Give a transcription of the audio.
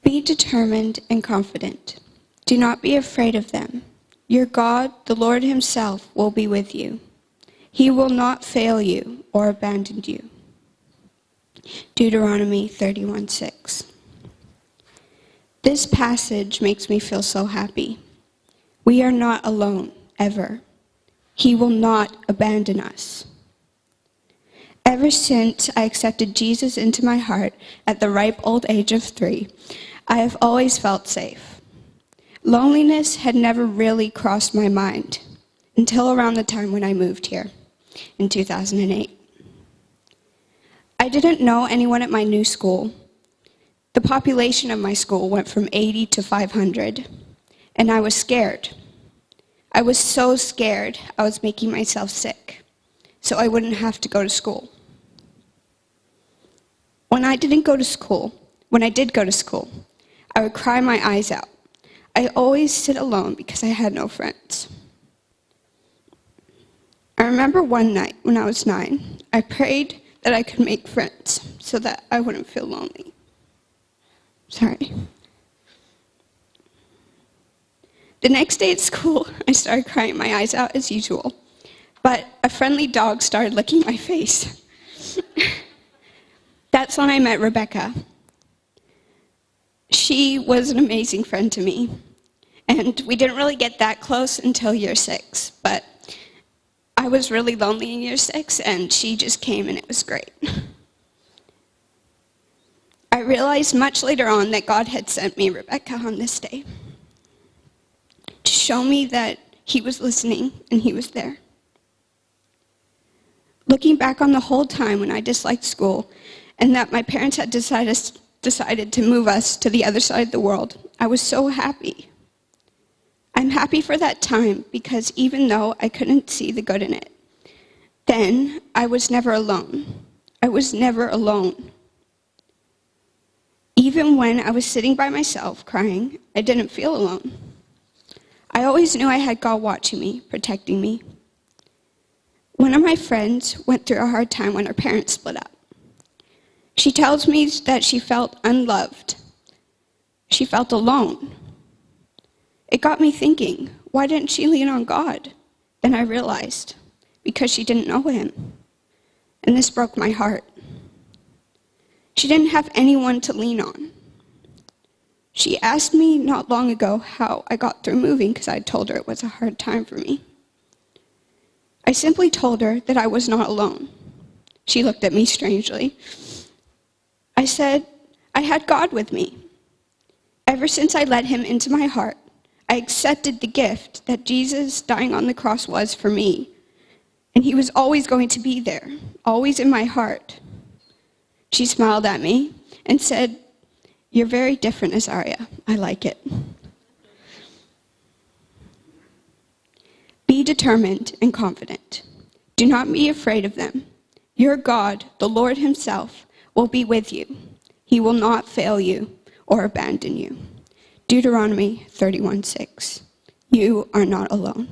Be determined and confident. Do not be afraid of them. Your God, the Lord himself, will be with you. He will not fail you or abandon you. Deuteronomy 31:6. This passage makes me feel so happy. We are not alone, ever. He will not abandon us. Ever since I accepted Jesus into my heart at the ripe old age of 3, I have always felt safe. Loneliness had never really crossed my mind until around the time when I moved here in 2008. I didn't know anyone at my new school. The population of my school went from 80 to 500, and I was scared. I was so scared I was making myself sick, so I wouldn't have to go to school. When I did go to school, I would cry my eyes out. I always sit alone because I had no friends. I remember one night when I was 9, I prayed that I could make friends so that I wouldn't feel lonely. Sorry. The next day at school, I started crying my eyes out as usual, but a friendly dog started licking my face. That's when I met Rebecca. She was an amazing friend to me, and we didn't really get that close until year 6, but I was really lonely in year 6, and she just came, and it was great. I realized much later on that God had sent me Rebecca on this day to show me that he was listening and he was there. Looking back on the whole time when I disliked school and that my parents had decided to move us to the other side of the world, I was so happy. I'm happy for that time because even though I couldn't see the good in it, then I was never alone. I was never alone. Even when I was sitting by myself crying, I didn't feel alone. I always knew I had God watching me, protecting me. One of my friends went through a hard time when her parents split up. She tells me that she felt unloved. She felt alone. It got me thinking, why didn't she lean on God? Then I realized, because she didn't know him. And this broke my heart. She didn't have anyone to lean on. She asked me not long ago how I got through moving because I told her it was a hard time for me. I simply told her that I was not alone. She looked at me strangely. I said, I had God with me. Ever since I let him into my heart, I accepted the gift that Jesus dying on the cross was for me. And he was always going to be there, always in my heart. She smiled at me and said, "You're very different, Azariah. I like it." Be determined and confident. Do not be afraid of them. Your God, the Lord himself, will be with you. He will not fail you or abandon you. Deuteronomy 31:6. You are not alone.